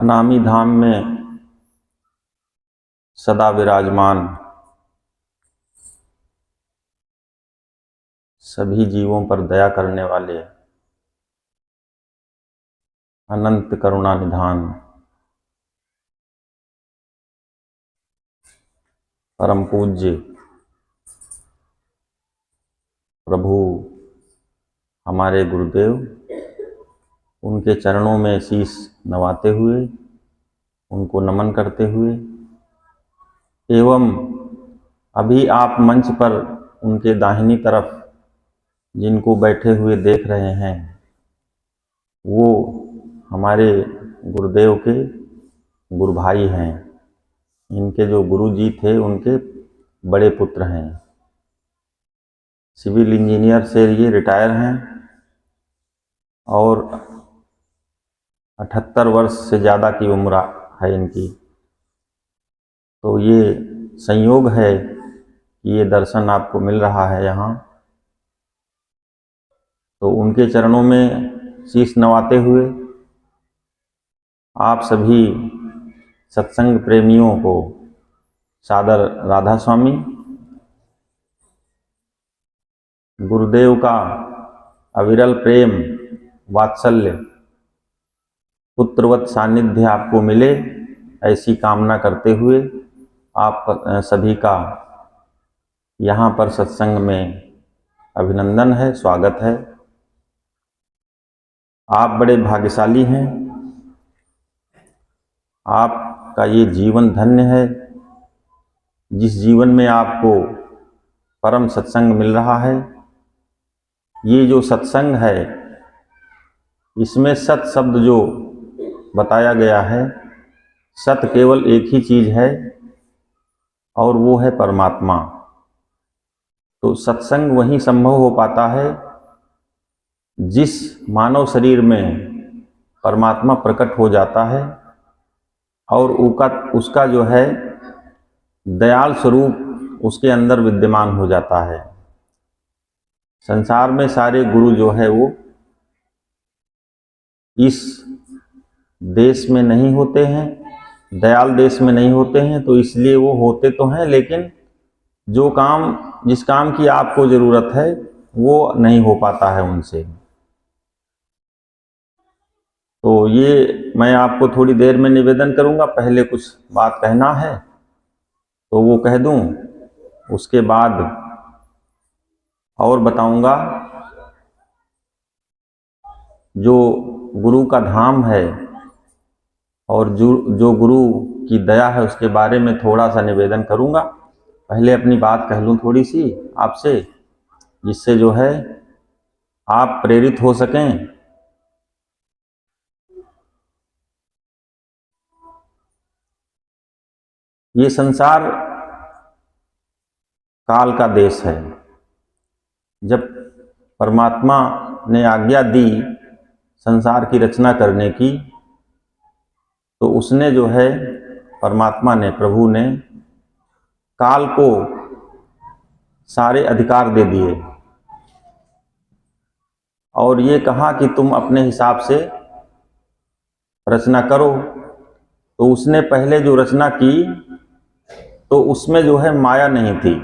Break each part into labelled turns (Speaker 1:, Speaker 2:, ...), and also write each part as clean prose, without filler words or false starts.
Speaker 1: अनामी धाम में सदा विराजमान सभी जीवों पर दया करने वाले अनंत करुणा निधान परम पूज्य प्रभु हमारे गुरुदेव, उनके चरणों में शीश नवाते हुए, उनको नमन करते हुए एवं अभी आप मंच पर उनके दाहिनी तरफ जिनको बैठे हुए देख रहे हैं, वो हमारे गुरुदेव के गुरु भाई हैं। इनके जो गुरु जी थे उनके बड़े पुत्र हैं। सिविल इंजीनियर से ये रिटायर हैं और 78 वर्ष से ज़्यादा की उम्र है इनकी। तो ये संयोग है कि ये दर्शन आपको मिल रहा है यहाँ। तो उनके चरणों में शीश नवाते हुए आप सभी सत्संग प्रेमियों को सादर राधा स्वामी। गुरुदेव का अविरल प्रेम वात्सल्य पुत्रवत सानिध्य आपको मिले, ऐसी कामना करते हुए आप सभी का यहाँ पर सत्संग में अभिनंदन है, स्वागत है। आप बड़े भाग्यशाली हैं। आपका ये जीवन धन्य है, जिस जीवन में आपको परम सत्संग मिल रहा है। ये जो सत्संग है, इसमें सत शब्द जो बताया गया है, सत केवल एक ही चीज है और वो है परमात्मा। तो सत्संग वहीं संभव हो पाता है जिस मानव शरीर में परमात्मा प्रकट हो जाता है और उसका जो है दयाल स्वरूप उसके अंदर विद्यमान हो जाता है। संसार में सारे गुरु जो है वो इस देश में नहीं होते हैं, दयाल देश में नहीं होते हैं। तो इसलिए वो होते तो हैं, लेकिन जिस काम की आपको जरूरत है वो नहीं हो पाता है उनसे। तो ये मैं आपको थोड़ी देर में निवेदन करूंगा। पहले कुछ बात कहना है तो वो कह दूं, उसके बाद और बताऊंगा। जो गुरु का धाम है और जो गुरु की दया है उसके बारे में थोड़ा सा निवेदन करूंगा। पहले अपनी बात कह लूं थोड़ी सी आपसे, जिससे जो है आप प्रेरित हो सकें। ये संसार काल का देश है। जब परमात्मा ने आज्ञा दी संसार की रचना करने की, तो उसने जो है परमात्मा ने, प्रभु ने काल को सारे अधिकार दे दिए और ये कहा कि तुम अपने हिसाब से रचना करो। तो उसने पहले जो रचना की तो उसमें जो है माया नहीं थी।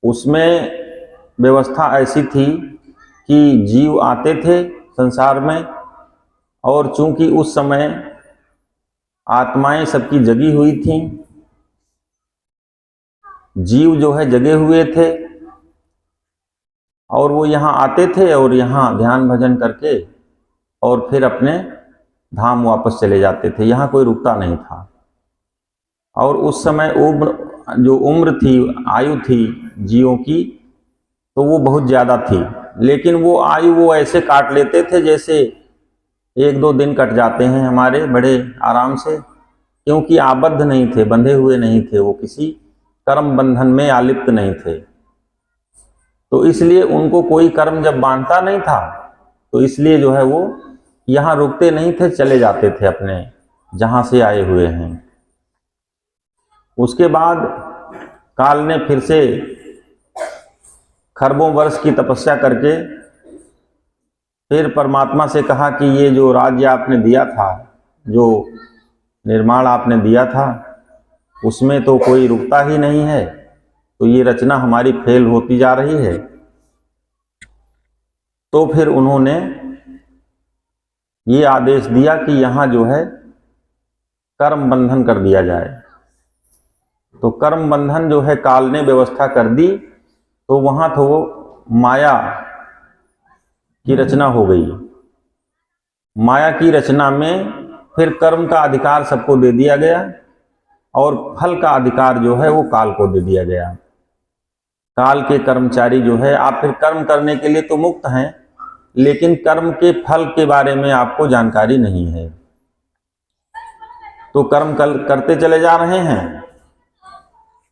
Speaker 1: उसमें व्यवस्था ऐसी थी कि जीव आते थे संसार में, और चूंकि उस समय आत्माएं सबकी जगी हुई थीं, जीव जो है जगे हुए थे और वो यहाँ आते थे और यहाँ ध्यान भजन करके और फिर अपने धाम वापस चले जाते थे। यहाँ कोई रुकता नहीं था। और उस समय जो उम्र थी, आयु थी जीवों की, तो वो बहुत ज़्यादा थी। लेकिन वो आयु वो ऐसे काट लेते थे जैसे 1-2 दिन कट जाते हैं हमारे, बड़े आराम से, क्योंकि आबद्ध नहीं थे, बंधे हुए नहीं थे, वो किसी कर्म बंधन में आलिप्त नहीं थे। तो इसलिए उनको कोई कर्म जब बांधता नहीं था, तो इसलिए जो है वो यहाँ रुकते नहीं थे, चले जाते थे अपने जहाँ से आए हुए हैं। उसके बाद काल ने फिर से खरबों वर्ष की तपस्या करके फिर परमात्मा से कहा कि ये जो राज्य आपने दिया था, जो निर्माण आपने दिया था, उसमें तो कोई रुकता ही नहीं है, तो ये रचना हमारी फेल होती जा रही है। तो फिर उन्होंने ये आदेश दिया कि यहाँ जो है कर्म बंधन कर दिया जाए। तो कर्म बंधन जो है काल ने व्यवस्था कर दी, तो वहाँ तो माया की रचना हो गई। माया की रचना में फिर कर्म का अधिकार सबको दे दिया गया और फल का अधिकार जो है वो काल को दे दिया गया। काल के कर्मचारी जो है, आप फिर कर्म करने के लिए तो मुक्त हैं, लेकिन कर्म के फल के बारे में आपको जानकारी नहीं है। तो कर्म करते चले जा रहे हैं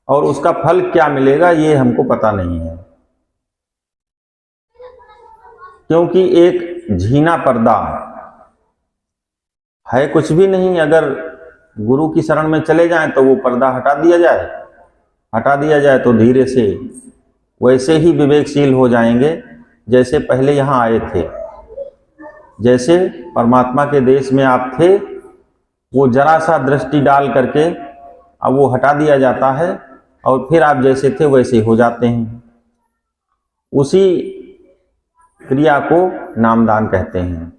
Speaker 1: और उसका फल क्या मिलेगा ये हमको पता नहीं है, क्योंकि एक झीना पर्दा है, कुछ भी नहीं। अगर गुरु की शरण में चले जाएं तो वो पर्दा हटा दिया जाए तो धीरे से वैसे ही विवेकशील हो जाएंगे जैसे पहले यहाँ आए थे। जैसे परमात्मा के देश में आप थे, वो जरा सा दृष्टि डाल करके अब वो हटा दिया जाता है और फिर आप जैसे थे वैसे हो जाते हैं। उसी क्रिया को नामदान कहते हैं।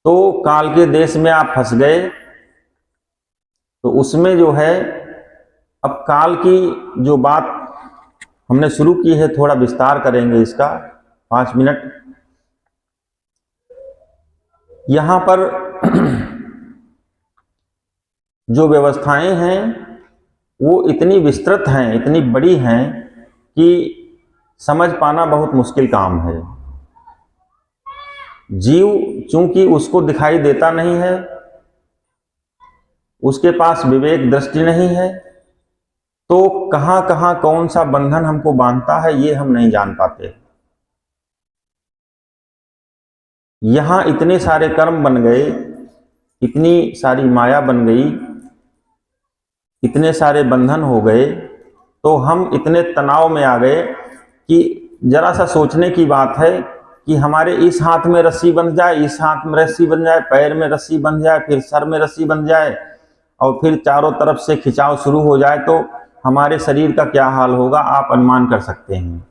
Speaker 1: तो काल के देश में आप फंस गए, तो उसमें जो है अब काल की जो बात हमने शुरू की है, थोड़ा विस्तार करेंगे इसका 5 मिनट। यहां पर जो व्यवस्थाएं हैं वो इतनी विस्तृत हैं, इतनी बड़ी हैं कि समझ पाना बहुत मुश्किल काम है। जीव चूंकि उसको दिखाई देता नहीं है, उसके पास विवेक दृष्टि नहीं है, तो कहां कहां कौन सा बंधन हमको बांधता है ये हम नहीं जान पाते। यहां इतने सारे कर्म बन गए, इतनी सारी माया बन गई, इतने सारे बंधन हो गए, तो हम इतने तनाव में आ गए कि जरा सा सोचने की बात है कि हमारे इस हाथ में रस्सी बंध जाए, इस हाथ में रस्सी बंध जाए, पैर में रस्सी बंध जाए, फिर सर में रस्सी बंध जाए और फिर चारों तरफ से खिंचाव शुरू हो जाए, तो हमारे शरीर का क्या हाल होगा आप अनुमान कर सकते हैं।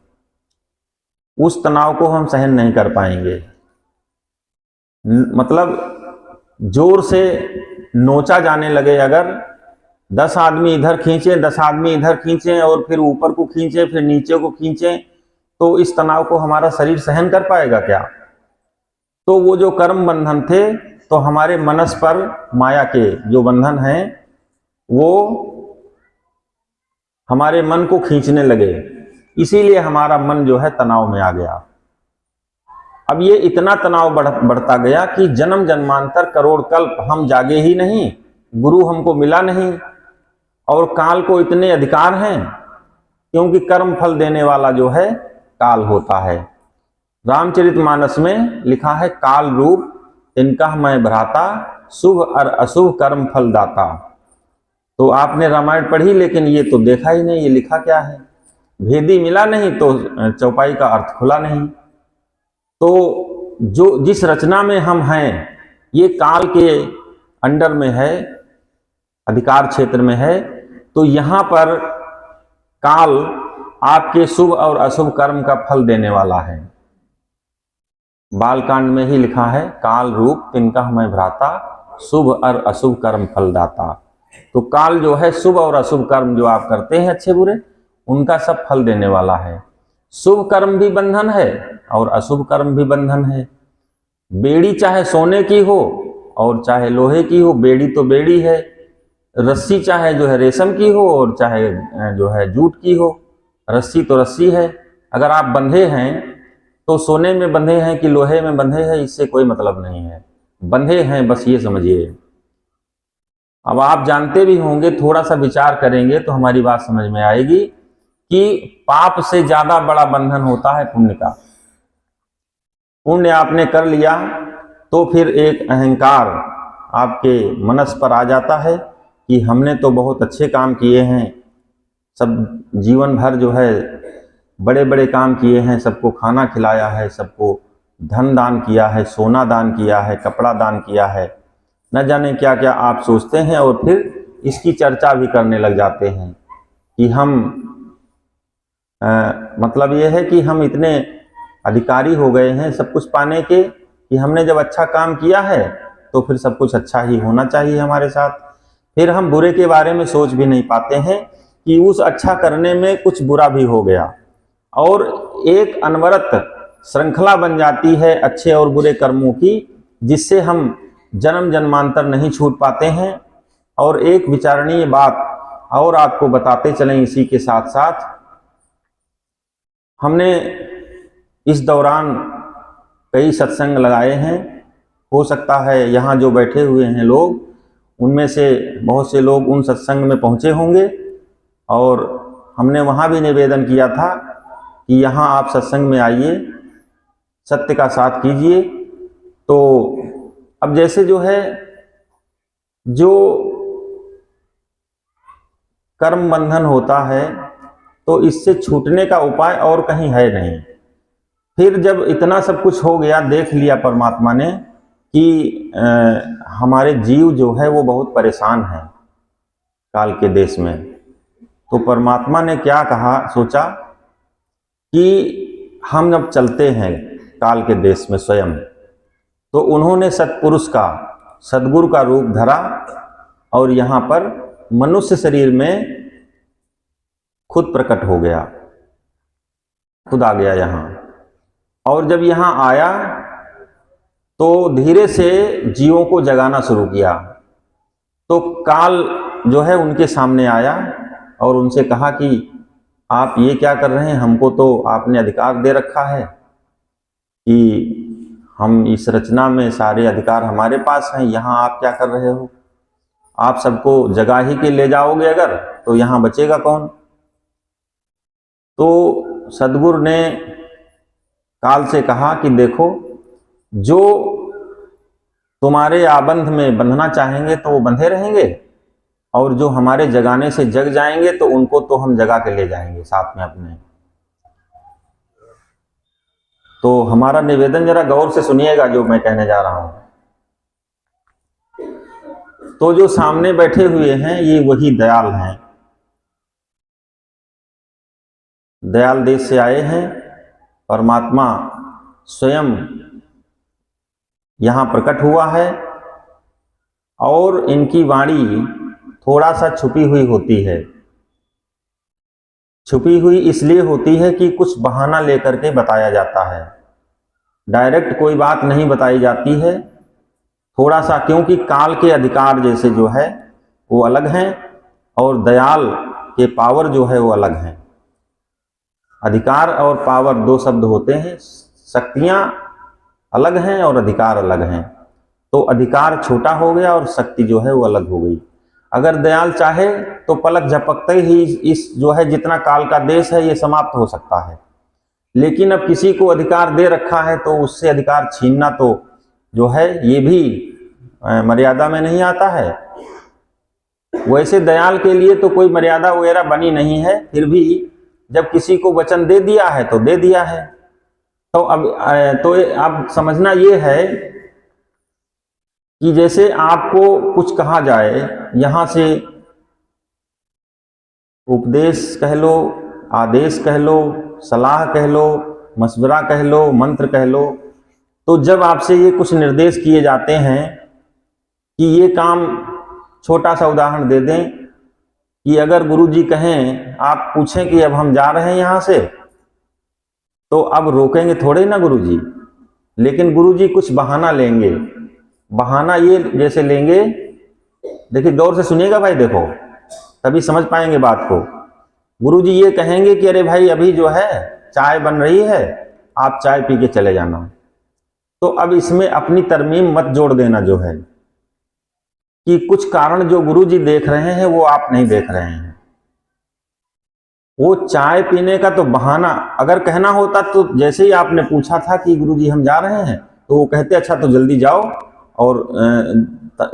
Speaker 1: उस तनाव को हम सहन नहीं कर पाएंगे। मतलब जोर से नोचा जाने लगे, अगर 10 आदमी इधर खींचे, 10 आदमी इधर खींचे और फिर ऊपर को खींचे, फिर नीचे को खींचे, तो इस तनाव को हमारा शरीर सहन कर पाएगा क्या? तो वो जो कर्म बंधन थे, तो हमारे मनस पर माया के जो बंधन हैं वो हमारे मन को खींचने लगे, इसीलिए हमारा मन जो है तनाव में आ गया। अब ये इतना तनाव बढ़ता गया कि जन्म जन्मांतर करोड़ कल्प हम जागे ही नहीं, गुरु हमको मिला नहीं, और काल को इतने अधिकार हैं, क्योंकि कर्म फल देने वाला जो है काल होता है। रामचरितमानस में लिखा है, काल रूप इनका मैं भ्राता, शुभ और अशुभ कर्म फल दाता। तो आपने रामायण पढ़ी, लेकिन ये तो देखा ही नहीं, ये लिखा क्या है? भेदी मिला नहीं तो चौपाई का अर्थ खुला नहीं। तो जो जिस रचना में हम हैं, ये काल के अंडर में है, अधिकार क्षेत्र में है, तो यहां पर काल आपके शुभ और अशुभ कर्म का फल देने वाला है। बालकांड में ही लिखा है, काल रूप तिनका मैं भ्राता, शुभ और अशुभ कर्म फल दाता। तो काल जो है शुभ और अशुभ कर्म जो आप करते हैं अच्छे बुरे, उनका सब फल देने वाला है। शुभ कर्म भी बंधन है और अशुभ कर्म भी बंधन है। बेड़ी चाहे सोने की हो और चाहे लोहे की हो, बेड़ी तो बेड़ी है। रस्सी चाहे जो है रेशम की हो और चाहे जो है जूट की हो, रस्सी तो रस्सी है। अगर आप बंधे हैं तो सोने में बंधे हैं कि लोहे में बंधे हैं, इससे कोई मतलब नहीं है, बंधे हैं बस ये समझिए। अब आप जानते भी होंगे, थोड़ा सा विचार करेंगे तो हमारी बात समझ में आएगी कि पाप से ज्यादा बड़ा बंधन होता है पुण्य का। पुण्य आपने कर लिया तो फिर एक अहंकार आपके मनस पर आ जाता है कि हमने तो बहुत अच्छे काम किए हैं, सब जीवन भर जो है बड़े बड़े काम किए हैं, सबको खाना खिलाया है, सबको धन दान किया है, सोना दान किया है, कपड़ा दान किया है, न जाने क्या क्या आप सोचते हैं और फिर इसकी चर्चा भी करने लग जाते हैं कि हम मतलब ये है कि हम इतने अधिकारी हो गए हैं सब कुछ पाने के कि हमने जब अच्छा काम किया है तो फिर सब कुछ अच्छा ही होना चाहिए हमारे साथ। फिर हम बुरे के बारे में सोच भी नहीं पाते हैं कि उस अच्छा करने में कुछ बुरा भी हो गया, और एक अनवरत श्रृंखला बन जाती है अच्छे और बुरे कर्मों की, जिससे हम जन्म जन्मांतर नहीं छूट पाते हैं। और एक विचारणीय बात और आपको बताते चलें इसी के साथ साथ, हमने इस दौरान कई सत्संग लगाए हैं। हो सकता है यहाँ जो बैठे हुए हैं लोग, उनमें से बहुत से लोग उन सत्संग में पहुँचे होंगे, और हमने वहाँ भी निवेदन किया था कि यहाँ आप सत्संग में आइए, सत्य का साथ कीजिए। तो अब जैसे जो है, जो कर्म बंधन होता है तो इससे छूटने का उपाय और कहीं है नहीं। फिर जब इतना सब कुछ हो गया, देख लिया परमात्मा ने कि हमारे जीव जो है वो बहुत परेशान है काल के देश में, तो परमात्मा ने क्या कहा, सोचा कि हम जब चलते हैं काल के देश में स्वयं, तो उन्होंने सत्पुरुष का, सद्गुरु का रूप धरा और यहाँ पर मनुष्य शरीर में खुद प्रकट हो गया, खुद आ गया यहाँ। और जब यहाँ आया तो धीरे से जीवों को जगाना शुरू किया। तो काल जो है उनके सामने आया और उनसे कहा कि आप ये क्या कर रहे हैं, हमको तो आपने अधिकार दे रखा है कि हम इस रचना में सारे अधिकार हमारे पास हैं, यहाँ आप क्या कर रहे हो? आप सबको जगा ही के ले जाओगे अगर, तो यहाँ बचेगा कौन? तो सद्गुरु ने काल से कहा कि देखो, जो तुम्हारे आबंध में बंधना चाहेंगे तो वो बंधे रहेंगे, और जो हमारे जगाने से जग जाएंगे तो उनको तो हम जगा के ले जाएंगे साथ में अपने। तो हमारा निवेदन जरा गौर से सुनिएगा जो मैं कहने जा रहा हूं। तो जो सामने बैठे हुए हैं ये वही दयाल हैं, दयाल देश से आए हैं। परमात्मा स्वयं यहाँ प्रकट हुआ है, और इनकी वाणी थोड़ा सा छुपी हुई होती है। छुपी हुई इसलिए होती है कि कुछ बहाना लेकर के बताया जाता है, डायरेक्ट कोई बात नहीं बताई जाती है। थोड़ा सा, क्योंकि काल के अधिकार जैसे जो है वो अलग हैं, और दयाल के पावर जो है वो अलग हैं। अधिकार और पावर दो शब्द होते हैं, शक्तियां अलग हैं और अधिकार अलग हैं। तो अधिकार छोटा हो गया और शक्ति जो है वो अलग हो गई। अगर दयाल चाहे तो पलक झपकते ही इस जो है जितना काल का देश है ये समाप्त हो सकता है, लेकिन अब किसी को अधिकार दे रखा है तो उससे अधिकार छीनना तो जो है ये भी मर्यादा में नहीं आता है। वैसे दयाल के लिए तो कोई मर्यादा वगैरह बनी नहीं है, फिर भी जब किसी को वचन दे दिया है तो दे दिया है। तो अब समझना ये है कि जैसे आपको कुछ कहा जाए, यहाँ से उपदेश कह लो, आदेश कह लो, सलाह कह लो, मशवरा कह लो, मंत्र कह लो, तो जब आपसे ये कुछ निर्देश किए जाते हैं कि ये काम, छोटा सा उदाहरण दे दें कि अगर गुरुजी कहें, आप पूछें कि अब हम जा रहे हैं यहाँ से, तो अब रोकेंगे थोड़े ना गुरुजी, लेकिन गुरुजी कुछ बहाना लेंगे। बहाना ये जैसे लेंगे, देखिए गौर से सुनिएगा भाई, देखो तभी समझ पाएंगे बात को। गुरुजी ये कहेंगे कि अरे भाई अभी जो है चाय बन रही है, आप चाय पी के चले जाना। तो अब इसमें अपनी तरमीम मत जोड़ देना जो है, कि कुछ कारण जो गुरुजी देख रहे हैं वो आप नहीं देख रहे हैं। वो चाय पीने का तो बहाना अगर कहना होता तो जैसे ही आपने पूछा था कि गुरुजी हम जा रहे हैं, तो वो कहते अच्छा तो जल्दी जाओ, और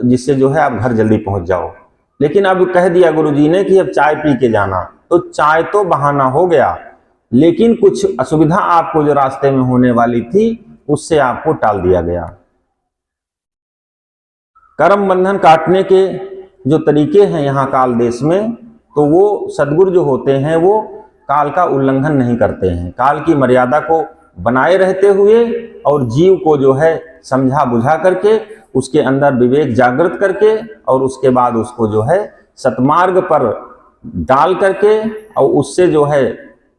Speaker 1: जिससे जो है आप घर जल्दी पहुंच जाओ। लेकिन अब कह दिया गुरुजी ने कि अब चाय पी के जाना, तो चाय तो बहाना हो गया, लेकिन कुछ असुविधा आपको जो रास्ते में होने वाली थी उससे आपको टाल दिया गया। कर्म बंधन काटने के जो तरीके हैं यहाँ काल देश में, तो वो सद्गुरु जो होते हैं वो काल का उल्लंघन नहीं करते हैं, काल की मर्यादा को बनाए रहते हुए और जीव को जो है समझा बुझा करके उसके अंदर विवेक जागृत करके और उसके बाद उसको जो है सतमार्ग पर डाल करके और उससे जो है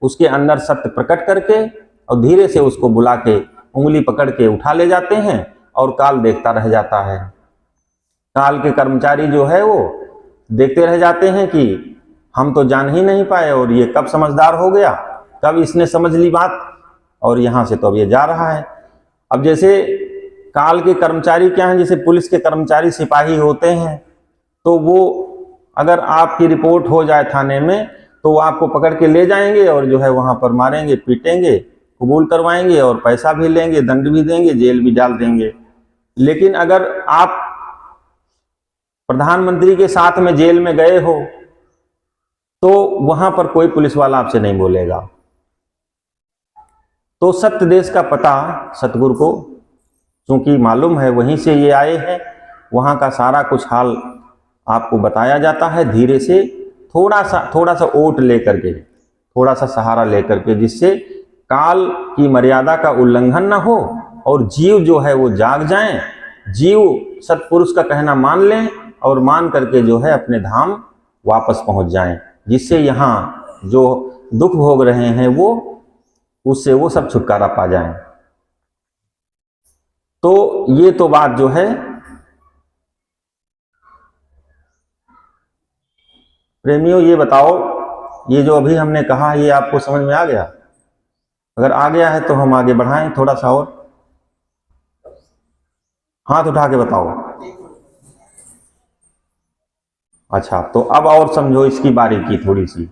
Speaker 1: उसके अंदर सत्य प्रकट करके और धीरे से उसको बुला के उंगली पकड़ के उठा ले जाते हैं और काल देखता रह जाता है। काल के कर्मचारी जो है वो देखते रह जाते हैं कि हम तो जान ही नहीं पाए और ये कब समझदार हो गया, कब इसने समझ ली बात, और यहाँ से तो अब ये जा रहा है। अब जैसे काल के कर्मचारी क्या हैं, जैसे पुलिस के कर्मचारी सिपाही होते हैं, तो वो अगर आपकी रिपोर्ट हो जाए थाने में तो वो आपको पकड़ के ले जाएंगे और जो है वहाँ पर मारेंगे, पीटेंगे, कबूल करवाएंगे और पैसा भी लेंगे, दंड भी देंगे, जेल भी डाल देंगे। लेकिन अगर आप प्रधानमंत्री के साथ में जेल में गए हो तो वहां पर कोई पुलिस वाला आपसे नहीं बोलेगा। तो सत्य देश का पता सतगुरु को क्योंकि मालूम है, वहीं से ये आए हैं, वहां का सारा कुछ हाल आपको बताया जाता है धीरे से, थोड़ा सा ओट लेकर के, थोड़ा सा सहारा लेकर के, जिससे काल की मर्यादा का उल्लंघन न हो और जीव जो है वो जाग जाएं, जीव सत्पुरुष का कहना मान लें और मान करके जो है अपने धाम वापस पहुंच जाएं, जिससे यहाँ जो दुख भोग रहे हैं वो उससे वो सब छुटकारा पा जाएं। तो ये तो बात जो है प्रेमियों, ये बताओ, ये जो अभी हमने कहा ये आपको समझ में आ गया? अगर आ गया है तो हम आगे बढ़ाएं थोड़ा सा और, हाथ उठा के बताओ। अच्छा, तो अब और समझो इसकी बारीकी थोड़ी सी।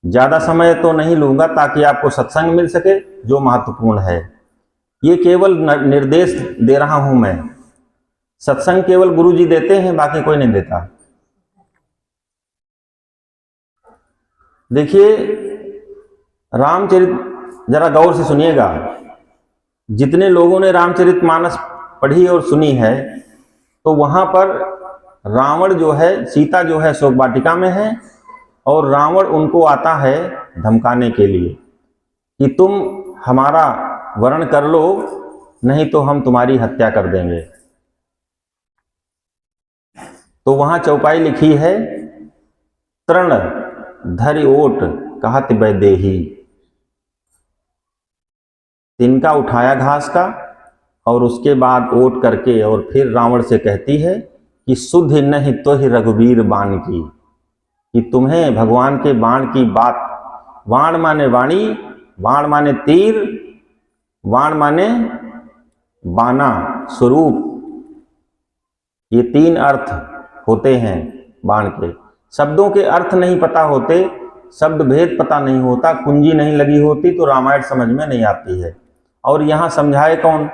Speaker 1: ज्यादा समय तो नहीं लूंगा ताकि आपको सत्संग मिल सके जो महत्वपूर्ण है। ये केवल निर्देश दे रहा हूं मैं, सत्संग केवल गुरु जी देते हैं, बाकी कोई नहीं देता। देखिए रामचरित, जरा गौर से सुनिएगा, जितने लोगों ने रामचरितमानस पढ़ी और सुनी है तो वहां पर रावण जो है, सीता जो है शोक वाटिका में है और रावण उनको आता है धमकाने के लिए कि तुम हमारा वरण कर लो नहीं तो हम तुम्हारी हत्या कर देंगे। तो वहां चौपाई लिखी है, तृण धरि ओट कहत वैदेही, तिनका उठाया घास का और उसके बाद ओट करके और फिर रावण से कहती है कि सुधि नहीं तो ही रघुवीर बाण की, कि तुम्हें भगवान के बाण की बात, बाण माने वाणी, बाण माने तीर, बाण माने बाना स्वरूप, ये तीन अर्थ होते हैं बाण के। शब्दों के अर्थ नहीं पता होते, शब्द भेद पता नहीं होता, कुंजी नहीं लगी होती तो रामायण समझ में नहीं आती है। और यहाँ समझाए कौन?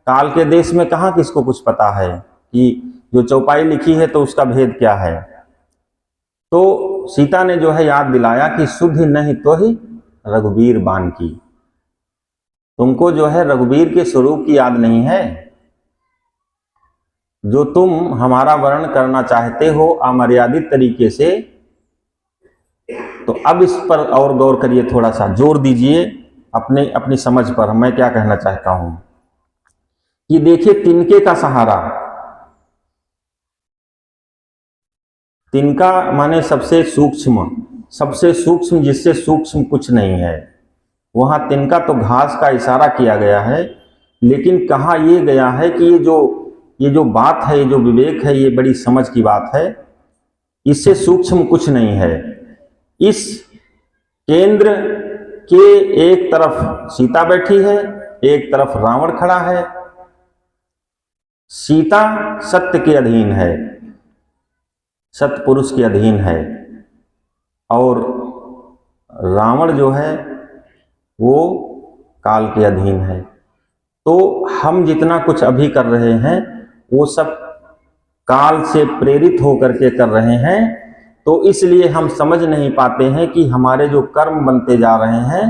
Speaker 1: काल के देश में कहाँ किसको कुछ पता है कि जो चौपाई लिखी है तो उसका भेद क्या है। तो सीता ने जो है याद दिलाया कि सुधि नहीं तो ही रघुवीर बाण की, तुमको जो है रघुवीर के स्वरूप की याद नहीं है, जो तुम हमारा वर्ण करना चाहते हो अमर्यादित तरीके से। तो अब इस पर और गौर करिए, थोड़ा सा जोर दीजिए अपनी समझ पर। मैं क्या कहना चाहता हूं कि देखिए, तिनके का सहारा, तिनका माने सबसे सूक्ष्म, जिससे सूक्ष्म कुछ नहीं है। वहां तिनका तो घास का इशारा किया गया है, लेकिन कहा यह गया है कि ये जो बात है, ये जो विवेक है, ये बड़ी समझ की बात है, इससे सूक्ष्म कुछ नहीं है। इस केंद्र के एक तरफ सीता बैठी है, एक तरफ रावण खड़ा है। सीता सत्य के अधीन है, सत्पुरुष के अधीन है, और रावण जो है वो काल के अधीन है। तो हम जितना कुछ अभी कर रहे हैं वो सब काल से प्रेरित होकर के कर रहे हैं। तो इसलिए हम समझ नहीं पाते हैं कि हमारे जो कर्म बनते जा रहे हैं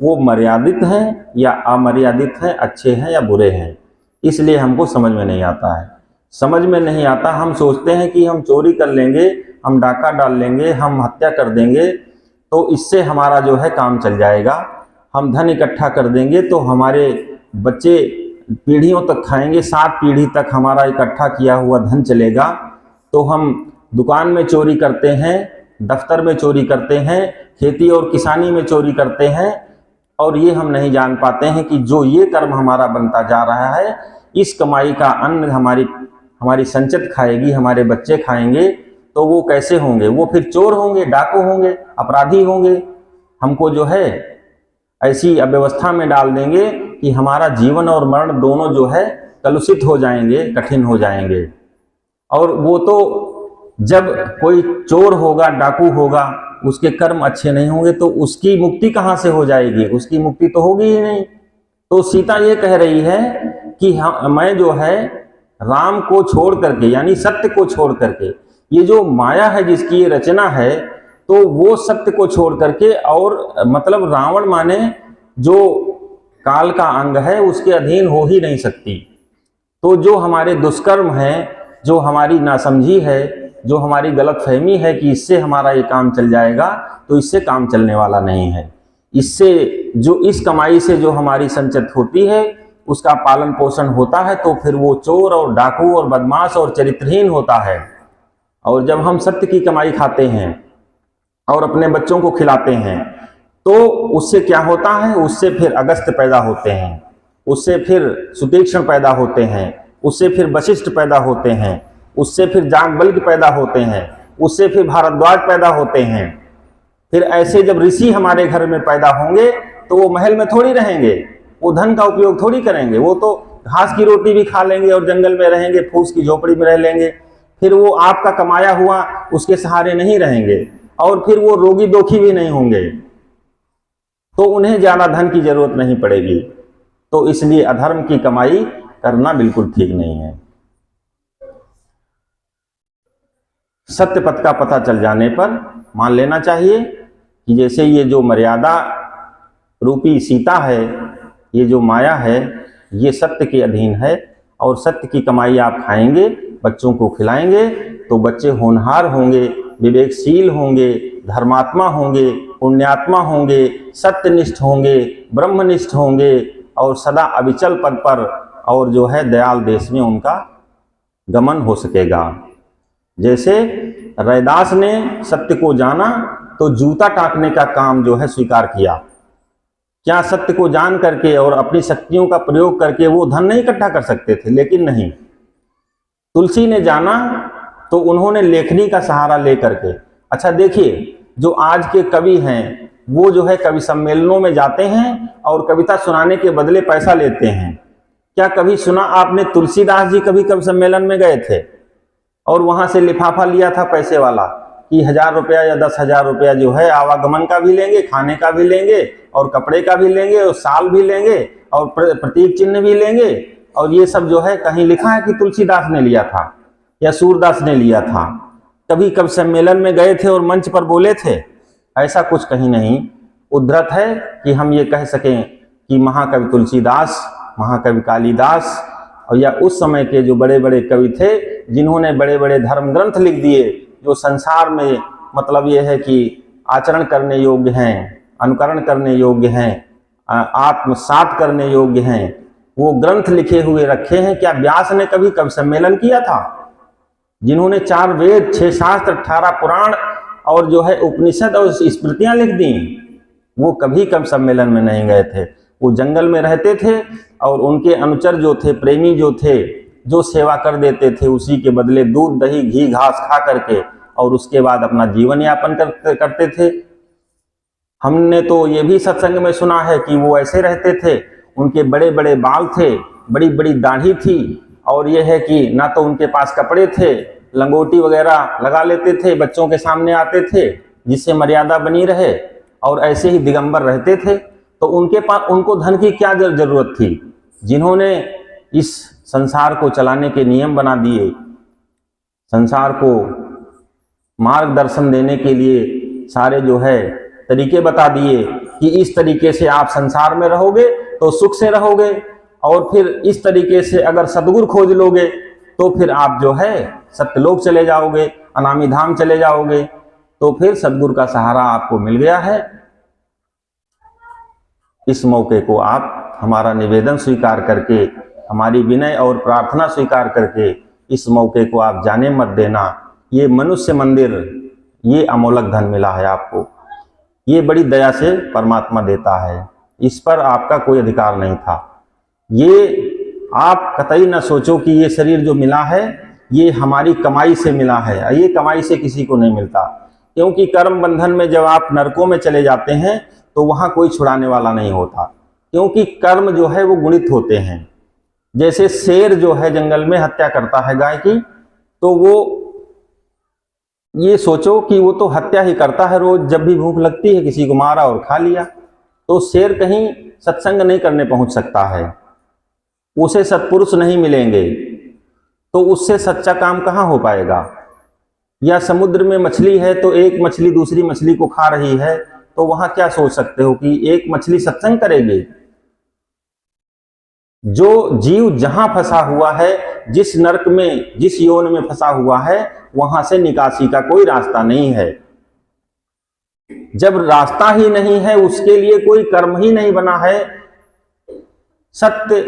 Speaker 1: वो मर्यादित हैं या अमर्यादित हैं, अच्छे हैं या बुरे हैं, इसलिए हमको समझ में नहीं आता है। समझ में नहीं आता, हम सोचते हैं कि हम चोरी कर लेंगे, हम डाका डाल लेंगे, हम हत्या कर देंगे तो इससे हमारा जो है काम चल जाएगा, हम धन इकट्ठा कर देंगे तो हमारे बच्चे पीढ़ियों तक खाएंगे, 7 पीढ़ी तक हमारा इकट्ठा किया हुआ धन चलेगा। तो हम दुकान में चोरी करते हैं, दफ्तर में चोरी करते हैं, खेती और किसानी में चोरी करते हैं, और ये हम नहीं जान पाते हैं कि जो ये कर्म हमारा बनता जा रहा है, इस कमाई का अन्न हमारी संचित खाएगी, हमारे बच्चे खाएंगे, तो वो कैसे होंगे? वो फिर चोर होंगे, डाकू होंगे, अपराधी होंगे। हमको जो है ऐसी अव्यवस्था में डाल देंगे कि हमारा जीवन और मरण दोनों जो है कलुषित हो जाएंगे, कठिन हो जाएंगे। और वो तो जब कोई चोर होगा, डाकू होगा, उसके कर्म अच्छे नहीं होंगे तो उसकी मुक्ति कहाँ से हो जाएगी? उसकी मुक्ति तो होगी ही नहीं। तो सीता ये कह रही है कि मैं जो है राम को छोड़ करके, यानी सत्य को छोड़ करके, ये जो माया है जिसकी ये रचना है, तो वो सत्य को छोड़ करके, और मतलब रावण माने जो काल का अंग है, उसके अधीन हो ही नहीं सकती। तो जो हमारे दुष्कर्म है, जो हमारी नासमझी है, जो हमारी गलतफहमी है कि इससे हमारा ये काम चल जाएगा, तो इससे काम चलने वाला नहीं है। इससे जो इस कमाई से जो हमारी संचित होती है, उसका पालन पोषण होता है, तो फिर वो चोर और डाकू और बदमाश और चरित्रहीन होता है। और जब हम सत्य की कमाई खाते हैं और अपने बच्चों को खिलाते हैं, तो उससे क्या होता है? उससे फिर अगस्त्य पैदा होते हैं, उससे फिर सुतीक्ष्ण पैदा होते हैं, उससे फिर वशिष्ठ पैदा होते हैं, उससे फिर जागबल्क्य पैदा होते हैं, उससे फिर भारद्वाज पैदा होते हैं। फिर ऐसे जब ऋषि हमारे घर में पैदा होंगे तो वो महल में थोड़ी रहेंगे, वो धन का उपयोग थोड़ी करेंगे, वो तो घास की रोटी भी खा लेंगे और जंगल में रहेंगे, फूस की झोपड़ी में रह लेंगे। फिर वो आपका कमाया हुआ उसके सहारे नहीं रहेंगे, और फिर वो रोगी दोखी भी नहीं होंगे, तो उन्हें ज्यादा धन की जरूरत नहीं पड़ेगी। तो इसलिए अधर्म की कमाई करना बिल्कुल ठीक नहीं है। सत्य पथ का पता चल जाने पर मान लेना चाहिए कि जैसे ये जो मर्यादा रूपी सीता है, ये जो माया है, ये सत्य के अधीन है, और सत्य की कमाई आप खाएंगे, बच्चों को खिलाएंगे, तो बच्चे होनहार होंगे, विवेकशील होंगे, धर्मात्मा होंगे, पुण्यात्मा होंगे, सत्यनिष्ठ होंगे, ब्रह्मनिष्ठ होंगे, और सदा अविचल पद पर और जो है दयाल देश में उनका गमन हो सकेगा। जैसे रैदास ने सत्य को जाना तो जूता टाकने का काम जो है स्वीकार किया। क्या सत्य को जान करके और अपनी शक्तियों का प्रयोग करके वो धन नहीं इकट्ठा कर सकते थे? लेकिन नहीं, तुलसी ने जाना तो उन्होंने लेखनी का सहारा लेकर के। अच्छा देखिए, जो आज के कवि हैं वो जो है कवि सम्मेलनों में जाते हैं और कविता सुनाने के बदले पैसा लेते हैं। क्या कभी सुना आपने तुलसीदास जी कभी कवि सम्मेलन में गए थे और वहां से लिफाफा लिया था पैसे वाला कि 1000 रुपया या 10,000 रुपया जो है आवागमन का भी लेंगे, खाने का भी लेंगे, और कपड़े का भी लेंगे, और साल भी लेंगे, और प्रतीक चिन्ह भी लेंगे? और ये सब जो है कहीं लिखा है कि तुलसीदास ने लिया था या सूरदास ने लिया था? कभी कवि सम्मेलन में गए थे और मंच पर बोले थे? ऐसा कुछ कहीं नहीं उद्धृत है कि हम ये कह सकें कि महाकवि तुलसीदास, महाकवि कालिदास, और या उस समय के जो बड़े बड़े कवि थे जिन्होंने बड़े बड़े धर्म ग्रंथ लिख दिए, जो संसार में मतलब ये है कि आचरण करने योग्य हैं, अनुकरण करने योग्य हैं, आत्मसात करने योग्य हैं, वो ग्रंथ लिखे हुए रखे हैं। क्या व्यास ने कभी कवि सम्मेलन किया था? जिन्होंने 4 वेद, 6 शास्त्र, 18 पुराण और जो है उपनिषद और स्मृतियां लिख दी, वो कभी कवि सम्मेलन में नहीं गए थे। वो जंगल में रहते थे और उनके अनुचर जो थे, प्रेमी जो थे, जो सेवा कर देते थे, उसी के बदले दूध, दही, घी, घास खा करके और उसके बाद अपना जीवन यापन करते थे। हमने तो ये भी सत्संग में सुना है कि वो ऐसे रहते थे, उनके बड़े बड़े बाल थे, बड़ी बड़ी दाढ़ी थी, और ये है कि ना तो उनके पास कपड़े थे, लंगोटी वगैरह लगा लेते थे, बच्चों के सामने आते थे जिससे मर्यादा बनी रहे, और ऐसे ही दिगंबर रहते थे। तो उनके पास, उनको धन की क्या जरूरत थी? जिन्होंने इस संसार को चलाने के नियम बना दिए, संसार को मार्गदर्शन देने के लिए सारे जो है तरीके बता दिए कि इस तरीके से आप संसार में रहोगे तो सुख से रहोगे, और फिर इस तरीके से अगर सद्गुरु खोज लोगे तो फिर आप जो है सत्यलोक चले जाओगे, अनामी धाम चले जाओगे। तो फिर सद्गुरु का सहारा आपको मिल गया है। इस मौके को आप हमारा निवेदन स्वीकार करके, हमारी विनय और प्रार्थना स्वीकार करके इस मौके को आप जाने मत देना। ये मनुष्य मंदिर, ये अमोलक धन मिला है आपको, ये बड़ी दया से परमात्मा देता है, इस पर आपका कोई अधिकार नहीं था। ये आप कतई न सोचो कि ये शरीर जो मिला है ये हमारी कमाई से मिला है, ये कमाई से किसी को नहीं मिलता। क्योंकि कर्म बंधन में जब आप नरकों में चले जाते हैं तो वहां कोई छुड़ाने वाला नहीं होता, क्योंकि कर्म जो है वो गुणित होते हैं। जैसे शेर जो है जंगल में हत्या करता है गाय की, तो वो ये सोचो कि वो तो हत्या ही करता है रोज, जब भी भूख लगती है किसी को मारा और खा लिया। तो शेर कहीं सत्संग नहीं करने पहुंच सकता है, उसे सत्पुरुष नहीं मिलेंगे, तो उससे सच्चा काम कहाँ हो पाएगा। या समुद्र में मछली है तो एक मछली दूसरी मछली को खा रही है, तो वहां क्या सोच सकते हो कि एक मछली सत्संग करेगी। जो जीव जहां फंसा हुआ है, जिस नरक में, जिस योन में फंसा हुआ है, वहां से निकासी का कोई रास्ता नहीं है। जब रास्ता ही नहीं है, उसके लिए कोई कर्म ही नहीं बना है। सत्य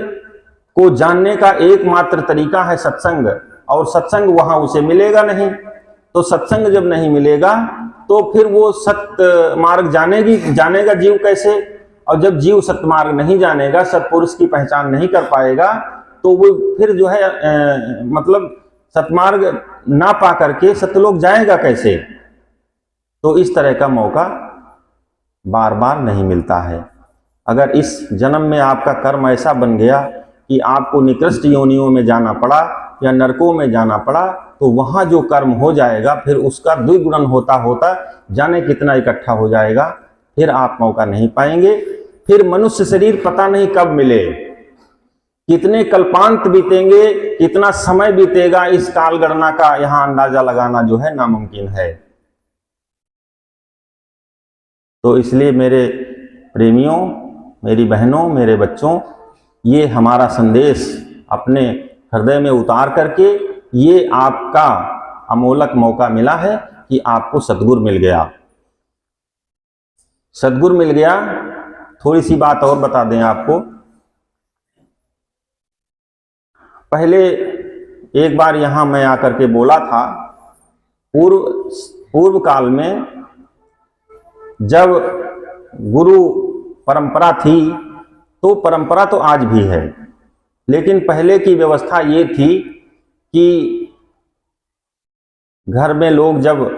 Speaker 1: को जानने का एकमात्र तरीका है सत्संग, और सत्संग वहां उसे मिलेगा नहीं। तो सत्संग जब नहीं मिलेगा तो फिर वो सत्य मार्ग जानेगा जीव कैसे। और जब जीव सत्य मार्ग नहीं जानेगा, सत्पुरुष की पहचान नहीं कर पाएगा, तो वो फिर जो है मतलब सतमार्ग ना पा करके सत्यलोक जाएगा कैसे। तो इस तरह का मौका बार बार नहीं मिलता है। अगर इस जन्म में आपका कर्म ऐसा बन गया कि आपको निकृष्ट योनियों में जाना पड़ा या नरकों में जाना पड़ा, तो वहां जो कर्म हो जाएगा फिर उसका द्विगुणन होता होता जाने कितना इकट्ठा हो जाएगा, फिर आप मौका नहीं पाएंगे। फिर मनुष्य शरीर पता नहीं कब मिले, कितने कल्पांत बीतेंगे, कितना समय बीतेगा, इस काल गणना का यहां अंदाजा लगाना जो है नामुमकिन है। तो इसलिए मेरे प्रेमियों, मेरी बहनों, मेरे बच्चों, ये हमारा संदेश अपने हृदय में उतार करके, ये आपका अमोलक मौका मिला है कि आपको सद्गुरु मिल गया। सद्गुरु मिल गया। थोड़ी सी बात और बता दें आपको। पहले एक बार यहां मैं आकर के बोला था, पूर्व काल में जब गुरु परंपरा थी, तो परंपरा तो आज भी है, लेकिन पहले की व्यवस्था ये थी कि घर में लोग जब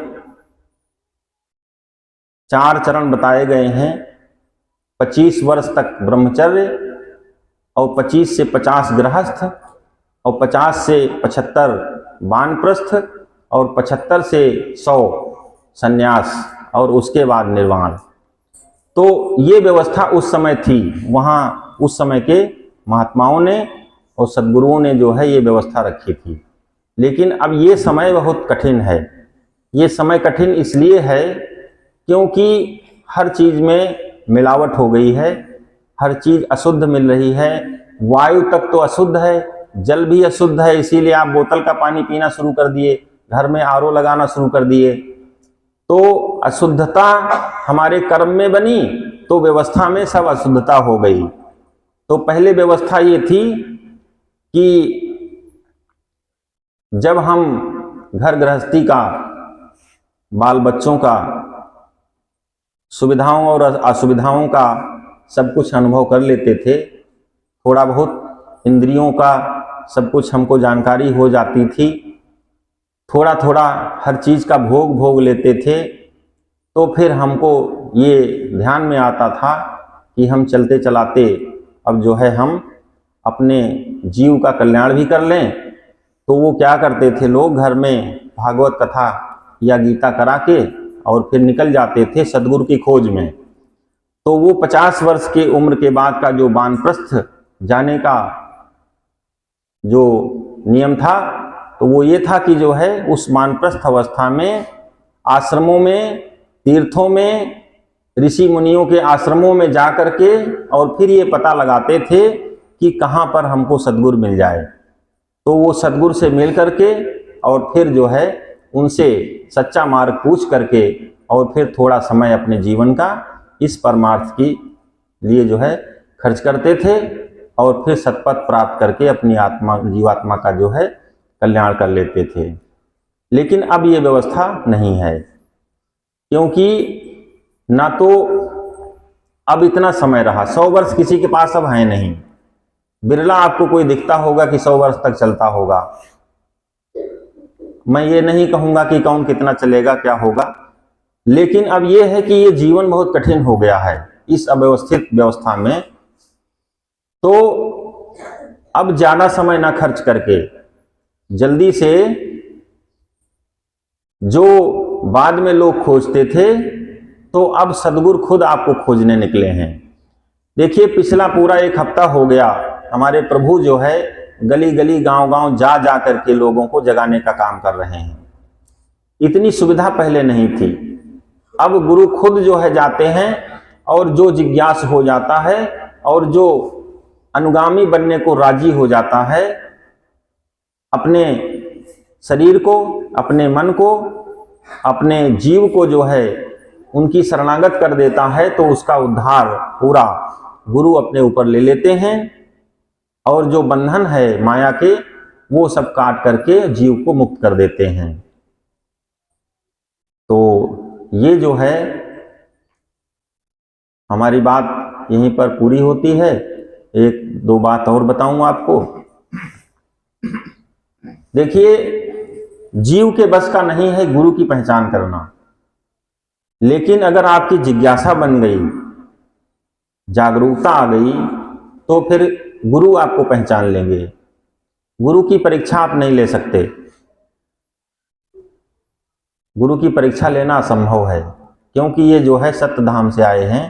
Speaker 1: 4 चरण बताए गए हैं, 25 वर्ष तक ब्रह्मचर्य और 25 से 50 गृहस्थ और 50 से 75 वानप्रस्थ और 75 से 100 संन्यास और उसके बाद निर्वाण। तो ये व्यवस्था उस समय थी, वहाँ उस समय के महात्माओं ने और सद्गुरुओं ने जो है ये व्यवस्था रखी थी। लेकिन अब ये समय बहुत कठिन है। ये समय कठिन इसलिए है क्योंकि हर चीज़ में मिलावट हो गई है, हर चीज़ अशुद्ध मिल रही है। वायु तक तो अशुद्ध है, जल भी अशुद्ध है, इसीलिए आप बोतल का पानी पीना शुरू कर दिए, घर में आरओ लगाना शुरू कर दिए। तो अशुद्धता हमारे कर्म में बनी, तो व्यवस्था में सब अशुद्धता हो गई। तो पहले व्यवस्था ये थी कि जब हम घर गृहस्थी का, बाल बच्चों का, सुविधाओं और असुविधाओं का सब कुछ अनुभव कर लेते थे, थोड़ा बहुत इंद्रियों का सब कुछ हमको जानकारी हो जाती थी, थोड़ा थोड़ा हर चीज़ का भोग लेते थे, तो फिर हमको ये ध्यान में आता था कि हम चलते चलाते अब जो है हम अपने जीव का कल्याण भी कर लें। तो वो क्या करते थे लोग, घर में भागवत कथा या गीता करा के और फिर निकल जाते थे सद्गुरु की खोज में। तो वो 50 वर्ष की उम्र के बाद का जो वानप्रस्थ जाने का जो नियम था, तो वो ये था कि जो है उस वानप्रस्थ अवस्था में आश्रमों में, तीर्थों में ऋषि मुनियों के आश्रमों में जा करके और फिर ये पता लगाते थे कि कहाँ पर हमको सद्गुरु मिल जाए। तो वो सद्गुरु से मिल करके और फिर जो है उनसे सच्चा मार्ग पूछ करके और फिर थोड़ा समय अपने जीवन का इस परमार्थ की लिए जो है खर्च करते थे और फिर सतपथ प्राप्त करके अपनी आत्मा जीवात्मा का जो है कल्याण कर लेते थे। लेकिन अब ये व्यवस्था नहीं है, क्योंकि ना तो अब इतना समय रहा, 100 वर्ष किसी के पास अब है नहीं। बिरला आपको कोई दिखता होगा कि 100 वर्ष तक चलता होगा। मैं ये नहीं कहूंगा कि कौन कितना चलेगा क्या होगा, लेकिन अब ये है कि ये जीवन बहुत कठिन हो गया है इस अव्यवस्थित व्यवस्था में। तो अब ज्यादा समय ना खर्च करके जल्दी से, जो बाद में लोग खोजते थे, तो अब सद्गुरु खुद आपको खोजने निकले हैं। देखिए, पिछला पूरा 1 हफ्ता हो गया हमारे प्रभु जो है गली गली गांव गांव जा जा करके लोगों को जगाने का काम कर रहे हैं। इतनी सुविधा पहले नहीं थी। अब गुरु खुद जो है जाते हैं और जो जिज्ञास हो जाता है और जो अनुगामी बनने को राजी हो जाता है, अपने शरीर को, अपने मन को, अपने जीव को जो है उनकी शरणागत कर देता है, तो उसका उद्धार पूरा गुरु अपने ऊपर ले लेते हैं और जो बंधन है माया के वो सब काट करके जीव को मुक्त कर देते हैं। तो ये जो है हमारी बात यहीं पर पूरी होती है। 1-2 बात और बताऊं आपको। देखिए, जीव के बस का नहीं है गुरु की पहचान करना, लेकिन अगर आपकी जिज्ञासा बन गई, जागरूकता आ गई, तो फिर गुरु आपको पहचान लेंगे। गुरु की परीक्षा आप नहीं ले सकते। गुरु की परीक्षा लेना असंभव है, क्योंकि ये जो है सत्य धाम से आए हैं,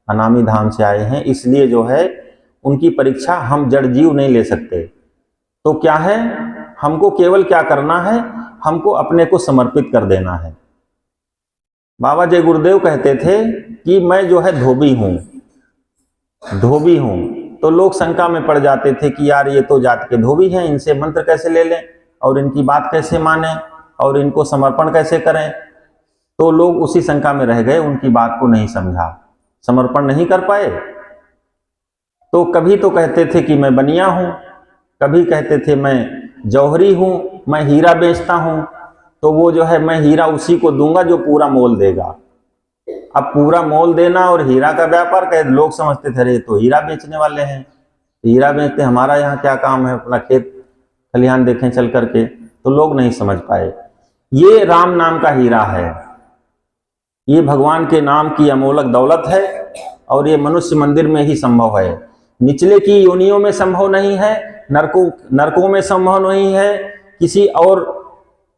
Speaker 1: अनामी धाम से आए हैं, इसलिए जो है उनकी परीक्षा हम जड़ जीव नहीं ले सकते। तो क्या है, हमको केवल क्या करना है, हमको अपने को समर्पित कर देना है। बाबा जय गुरुदेव कहते थे कि मैं जो है धोबी हूं, धोबी हूं। तो लोग शंका में पड़ जाते थे कि यार ये तो जात के धोबी हैं, इनसे मंत्र कैसे ले लें और इनकी बात कैसे मानें और इनको समर्पण कैसे करें। तो लोग उसी शंका में रह गए, उनकी बात को नहीं समझा, समर्पण नहीं कर पाए। तो कभी तो कहते थे कि मैं बनिया हूं, कभी कहते थे मैं जौहरी हूं, मैं हीरा बेचता हूं। तो वो जो है मैं हीरा उसी को दूंगा जो पूरा मोल देगा। अब पूरा मोल देना और हीरा का व्यापार कह, लोग समझते थे अरे तो हीरा बेचने वाले हैं, हीरा बेचते, हमारा यहाँ क्या काम है, अपना खेत खलिहान देखें चल करके। तो लोग नहीं समझ पाए। ये राम नाम का हीरा है, ये भगवान के नाम की अमोलक दौलत है और ये मनुष्य मंदिर में ही संभव है। निचले की योनियों में संभव नहीं है, नरकों में संभव नहीं है, किसी और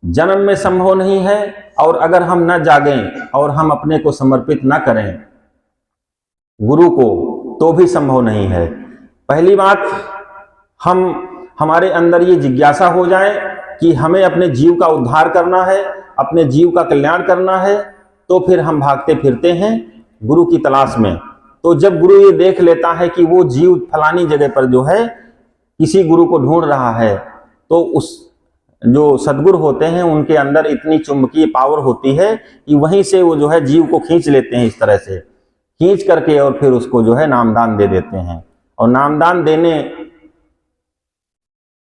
Speaker 1: जन्म में संभव नहीं है। और अगर हम न जागें और हम अपने को समर्पित न करें गुरु को, तो भी संभव नहीं है। पहली बात, हमारे अंदर ये जिज्ञासा हो जाए कि हमें अपने जीव का उद्धार करना है, अपने जीव का कल्याण करना है, तो फिर हम भागते फिरते हैं गुरु की तलाश में। तो जब गुरु ये देख लेता है कि वो जीव फलानी जगह पर जो है किसी गुरु को ढूंढ रहा है, तो उस जो सद्गुरु होते हैं उनके अंदर इतनी चुंबकीय पावर होती है कि वहीं से वो जो है जीव को खींच लेते हैं, इस तरह से खींच करके और फिर उसको जो है नामदान दे देते हैं। और नामदान देने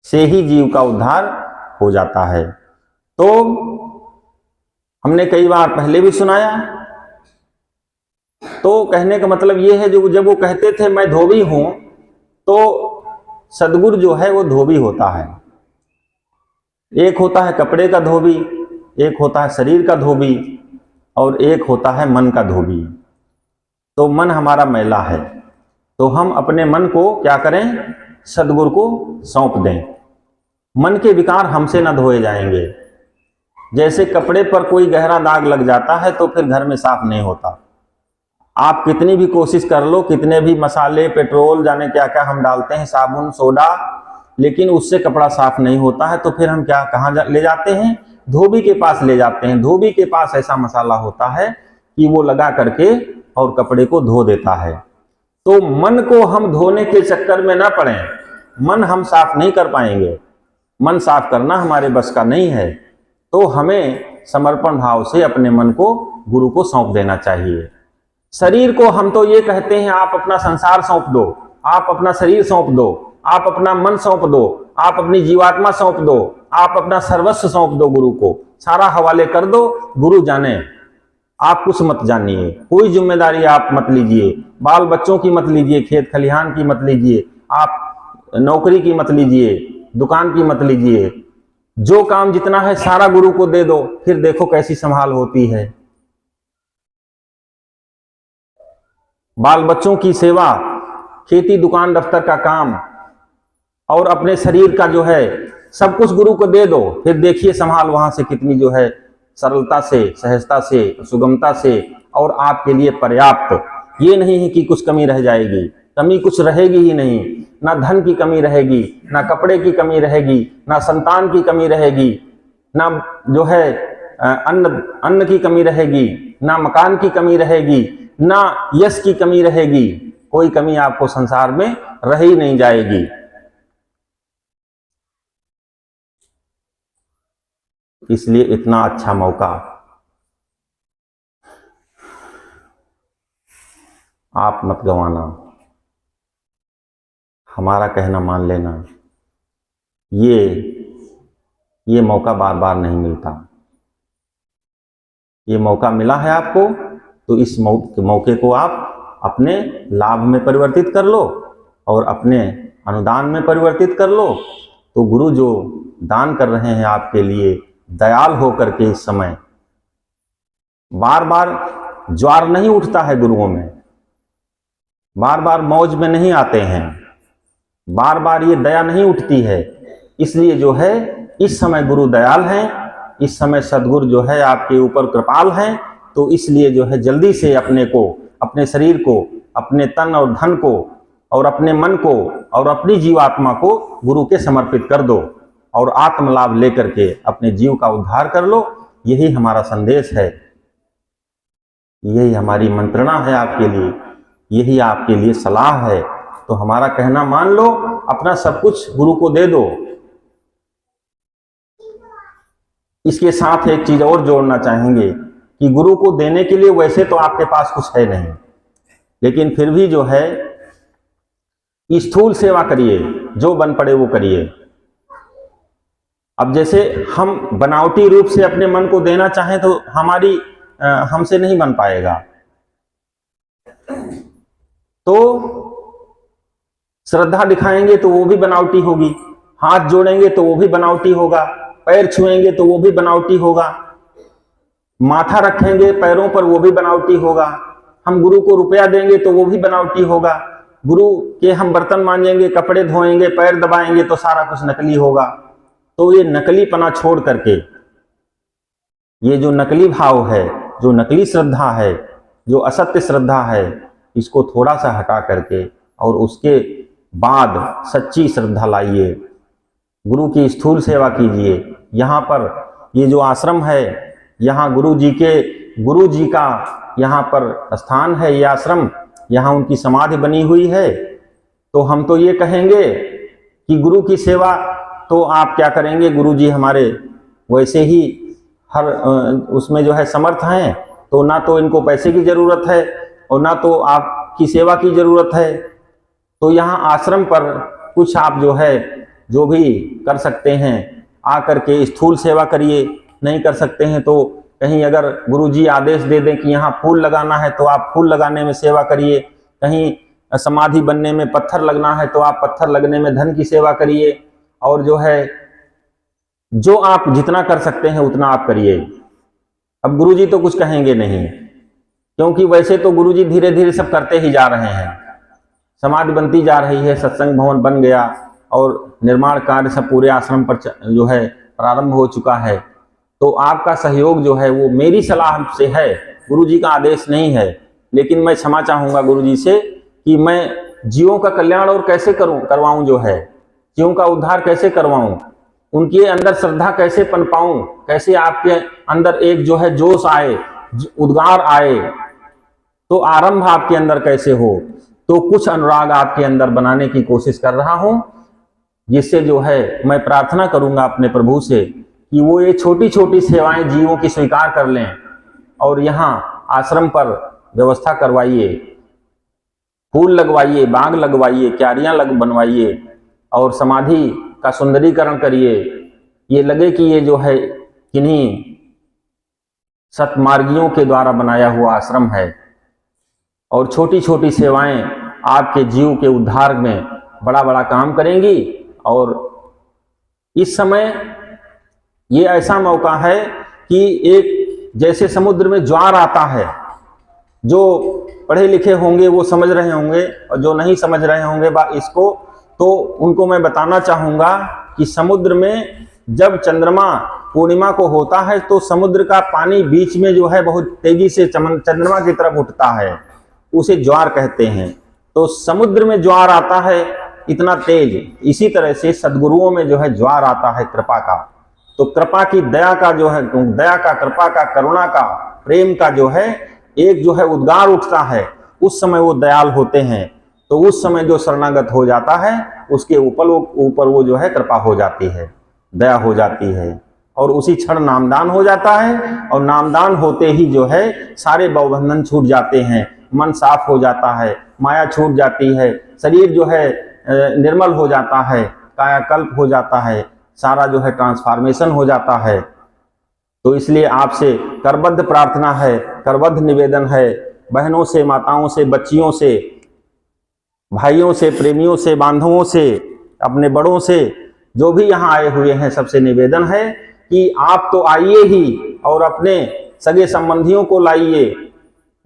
Speaker 1: से ही जीव का उद्धार हो जाता है। तो हमने कई बार पहले भी सुनाया। तो कहने का मतलब ये है, जो जब वो कहते थे मैं धोबी हूं, तो सद्गुरु जो है वो धोबी होता है। एक होता है कपड़े का धोबी, एक होता है शरीर का धोबी और एक होता है मन का धोबी। तो मन हमारा मैला है, तो हम अपने मन को क्या करें, सद्गुरु को सौंप दें। मन के विकार हमसे न धोए जाएंगे। जैसे कपड़े पर कोई गहरा दाग लग जाता है तो फिर घर में साफ नहीं होता। आप कितनी भी कोशिश कर लो, कितने भी मसाले, पेट्रोल, जाने क्या क्या हम डालते हैं, साबुन, सोडा, लेकिन उससे कपड़ा साफ नहीं होता है। तो फिर हम क्या कहाँ ले जाते हैं, धोबी के पास ले जाते हैं। धोबी के पास ऐसा मसाला होता है कि वो लगा करके और कपड़े को धो देता है। तो मन को हम धोने के चक्कर में ना पड़े, मन हम साफ नहीं कर पाएंगे, मन साफ करना हमारे बस का नहीं है। तो हमें समर्पण भाव से अपने मन को गुरु को सौंप देना चाहिए। शरीर को हम तो ये कहते हैं आप अपना संसार सौंप दो, आप अपना शरीर सौंप दो, आप अपना मन सौंप दो, आप अपनी जीवात्मा सौंप दो, आप अपना सर्वस्व सौंप दो गुरु को, सारा हवाले कर दो, गुरु जाने, आप कुछ मत जानिए, कोई जिम्मेदारी आप मत लीजिए, बाल बच्चों की मत लीजिए, खेत खलिहान की मत लीजिए, आप नौकरी की मत लीजिए, दुकान की मत लीजिए, जो काम जितना है सारा गुरु को दे दो, फिर देखो कैसी संभाल होती है। बाल बच्चों की सेवा, खेती दुकान दफ्तर का काम और अपने शरीर का जो है सब कुछ गुरु को दे दो, फिर देखिए संभाल वहां से कितनी जो है सरलता से, सहजता से, सुगमता से और आपके लिए पर्याप्त। ये नहीं है कि कुछ कमी रह जाएगी, कमी कुछ रहेगी ही नहीं, ना धन की कमी रहेगी, ना कपड़े की कमी रहेगी, ना संतान की कमी रहेगी, ना जो है अन्न की कमी रहेगी, ना मकान की कमी रहेगी, ना यश की कमी रहेगी, कोई कमी आपको संसार में रह ही नहीं जाएगी। इसलिए इतना अच्छा मौका आप मत गंवाना, हमारा कहना मान लेना, ये मौका बार बार नहीं मिलता। ये मौका मिला है आपको, तो इस मौके को आप अपने लाभ में परिवर्तित कर लो और अपने अनुदान में परिवर्तित कर लो। तो गुरु जो दान कर रहे हैं आपके लिए दयाल होकर के, इस समय बार बार ज्वार नहीं उठता है गुरुओं में, बार बार मौज में नहीं आते हैं, बार बार ये दया नहीं उठती है। इसलिए जो है इस समय गुरु दयाल हैं, इस समय सद्गुरु जो है आपके ऊपर कृपाल हैं। तो इसलिए जो है जल्दी से अपने को, अपने शरीर को, अपने तन और धन को और अपने मन को और अपनी जीवात्मा को गुरु के समर्पित कर दो और आत्मलाभ लेकर के अपने जीव का उद्धार कर लो। यही हमारा संदेश है, यही हमारी मंत्रणा है आपके लिए, यही आपके लिए सलाह है। तो हमारा कहना मान लो, अपना सब कुछ गुरु को दे दो। इसके साथ एक चीज और जोड़ना चाहेंगे कि गुरु को देने के लिए वैसे तो आपके पास कुछ है नहीं, लेकिन फिर भी जो है स्थूल सेवा करिए, जो बन पड़े वो करिए। अब जैसे हम बनावटी रूप से अपने मन को देना चाहें तो हमसे नहीं बन पाएगा। तो श्रद्धा दिखाएंगे तो वो भी बनावटी होगी, हाथ जोड़ेंगे तो वो भी बनावटी होगा, पैर छुएंगे तो वो भी बनावटी होगा, माथा रखेंगे पैरों पर वो भी बनावटी होगा, हम गुरु को रुपया देंगे तो वो भी बनावटी होगा, गुरु के हम बर्तन मांजेंगे, कपड़े धोएंगे, पैर दबाएंगे तो सारा कुछ नकली होगा। तो ये नकलीपना छोड़ करके, ये जो नकली भाव है, जो नकली श्रद्धा है, जो असत्य श्रद्धा है, इसको थोड़ा सा हटा करके और उसके बाद सच्ची श्रद्धा लाइए, गुरु की स्थूल सेवा कीजिए। यहाँ पर ये जो आश्रम है, यहाँ गुरु जी का यहाँ पर स्थान है, ये आश्रम, यहाँ उनकी समाधि बनी हुई है। तो हम तो ये कहेंगे कि गुरु की सेवा तो आप क्या करेंगे, गुरु जी हमारे वैसे ही हर उसमें जो है समर्थ हैं, तो ना तो इनको पैसे की जरूरत है और ना तो आपकी सेवा की जरूरत है। तो यहाँ आश्रम पर कुछ आप जो है जो भी कर सकते हैं आकर के स्थूल सेवा करिए, नहीं कर सकते हैं तो कहीं अगर गुरुजी आदेश दे दें कि यहाँ फूल लगाना है तो आप फूल लगाने में सेवा करिए, कहीं समाधि बनने में पत्थर लगना है तो आप पत्थर लगने में धन की सेवा करिए, और जो है जो आप जितना कर सकते हैं उतना आप करिए। अब गुरुजी तो कुछ कहेंगे नहीं, क्योंकि वैसे तो गुरुजी धीरे धीरे सब करते ही जा रहे हैं, समाधि बनती जा रही है, सत्संग भवन बन गया और निर्माण कार्य सब पूरे आश्रम पर जो है प्रारंभ हो चुका है। तो आपका सहयोग जो है वो मेरी सलाह से है, गुरुजी का आदेश नहीं है। लेकिन मैं क्षमा चाहूँगा गुरुजी से कि मैं जीवों का कल्याण और कैसे करवाऊँ, जो है जीवों का उद्धार कैसे करवाऊँ, उनके अंदर श्रद्धा कैसे पनपाऊँ, कैसे आपके अंदर एक जो है जोश आए, उद्गार आए। तो आरंभ आपके अंदर कैसे हो, तो कुछ अनुराग आपके अंदर बनाने की कोशिश कर रहा हूं, जिससे जो है मैं प्रार्थना करूंगा अपने प्रभु से कि वो ये छोटी छोटी सेवाएं जीवों की स्वीकार कर लें और यहाँ आश्रम पर व्यवस्था करवाइए, फूल लगवाइए, बाग लगवाइए, क्यारियां बनवाइए और समाधि का सुंदरीकरण करिए। ये लगे कि ये जो है किन्हीं सतमार्गियों के द्वारा बनाया हुआ आश्रम है, और छोटी छोटी सेवाएं आपके जीव के उद्धार में बड़ा बड़ा काम करेंगी। और इस समय ये ऐसा मौका है कि एक जैसे समुद्र में ज्वार आता है, जो पढ़े लिखे होंगे वो समझ रहे होंगे और जो नहीं समझ रहे होंगे इसको, तो उनको मैं बताना चाहूँगा कि समुद्र में जब चंद्रमा पूर्णिमा को होता है तो समुद्र का पानी बीच में जो है बहुत तेजी से चंद्रमा की तरफ उठता है, उसे ज्वार कहते हैं। तो समुद्र में ज्वार आता है इतना तेज, इसी तरह से सद्गुरुओं में जो है ज्वार आता है कृपा का। तो कृपा की दया का जो है, दया का, कृपा का, करुणा का, प्रेम का जो है एक जो है उद्गार उठता है, उस समय वो दयाल होते हैं। तो उस समय जो शरणागत हो जाता है उसके ऊपर वो जो है कृपा हो जाती है, दया हो जाती है, और उसी क्षण नामदान हो जाता है। और नामदान होते ही जो है सारे भवबंधन छूट जाते हैं, मन साफ हो जाता है, माया छूट जाती है, शरीर जो है निर्मल हो जाता है, कायाकल्प हो जाता है, सारा जो है ट्रांसफॉर्मेशन हो जाता है। तो इसलिए आपसे करबद्ध प्रार्थना है, करबद्ध निवेदन है, बहनों से, माताओं से, बच्चियों से, भाइयों से, प्रेमियों से, बांधवों से, अपने बड़ों से, जो भी यहाँ आए हुए हैं, सबसे निवेदन है कि आप तो आइए ही और अपने सगे संबंधियों को लाइए,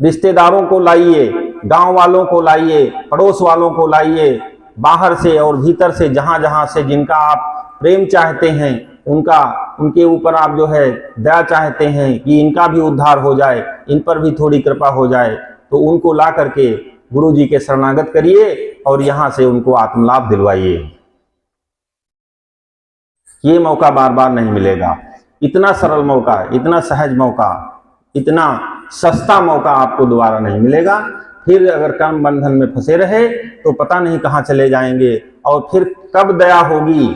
Speaker 1: रिश्तेदारों को लाइए, गांव वालों को लाइए, पड़ोस वालों को लाइए, बाहर से और भीतर से, जहां जहां से जिनका आप प्रेम चाहते हैं, उनके ऊपर आप जो है दया चाहते हैं कि इनका भी उद्धार हो जाए, इन पर भी थोड़ी कृपा हो जाए, तो उनको ला करके गुरु जी के शरणागत करिए और यहाँ से उनको आत्मलाभ दिलवाइए। ये मौका बार बार नहीं मिलेगा, इतना सरल मौका, इतना सहज मौका, इतना सस्ता मौका आपको दोबारा नहीं मिलेगा। फिर अगर कर्म बंधन में फंसे रहे तो पता नहीं कहाँ चले जाएंगे, और फिर कब दया होगी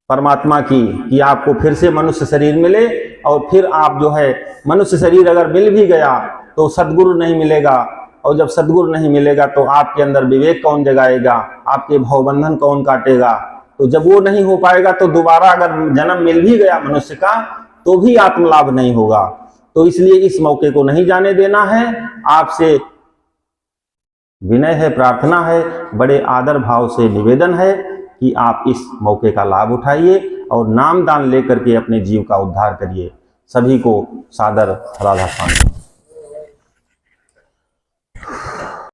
Speaker 1: परमात्मा की कि आपको फिर से मनुष्य शरीर मिले, और फिर आप जो है मनुष्य शरीर अगर मिल भी गया तो सद्गुरु नहीं मिलेगा, और जब सद्गुरु नहीं मिलेगा तो आपके अंदर विवेक कौन जगाएगा, आपके भवबंधन कौन काटेगा। तो जब वो नहीं हो पाएगा तो दोबारा अगर जन्म मिल भी गया मनुष्य का तो भी आत्मलाभ नहीं होगा। तो इसलिए इस मौके को नहीं जाने देना है। आपसे विनय है, प्रार्थना है, बड़े आदर भाव से निवेदन है कि आप इस मौके का लाभ उठाइए और नामदान लेकर के अपने जीव का उद्धार करिए। सभी को सादर राधा स्वामी।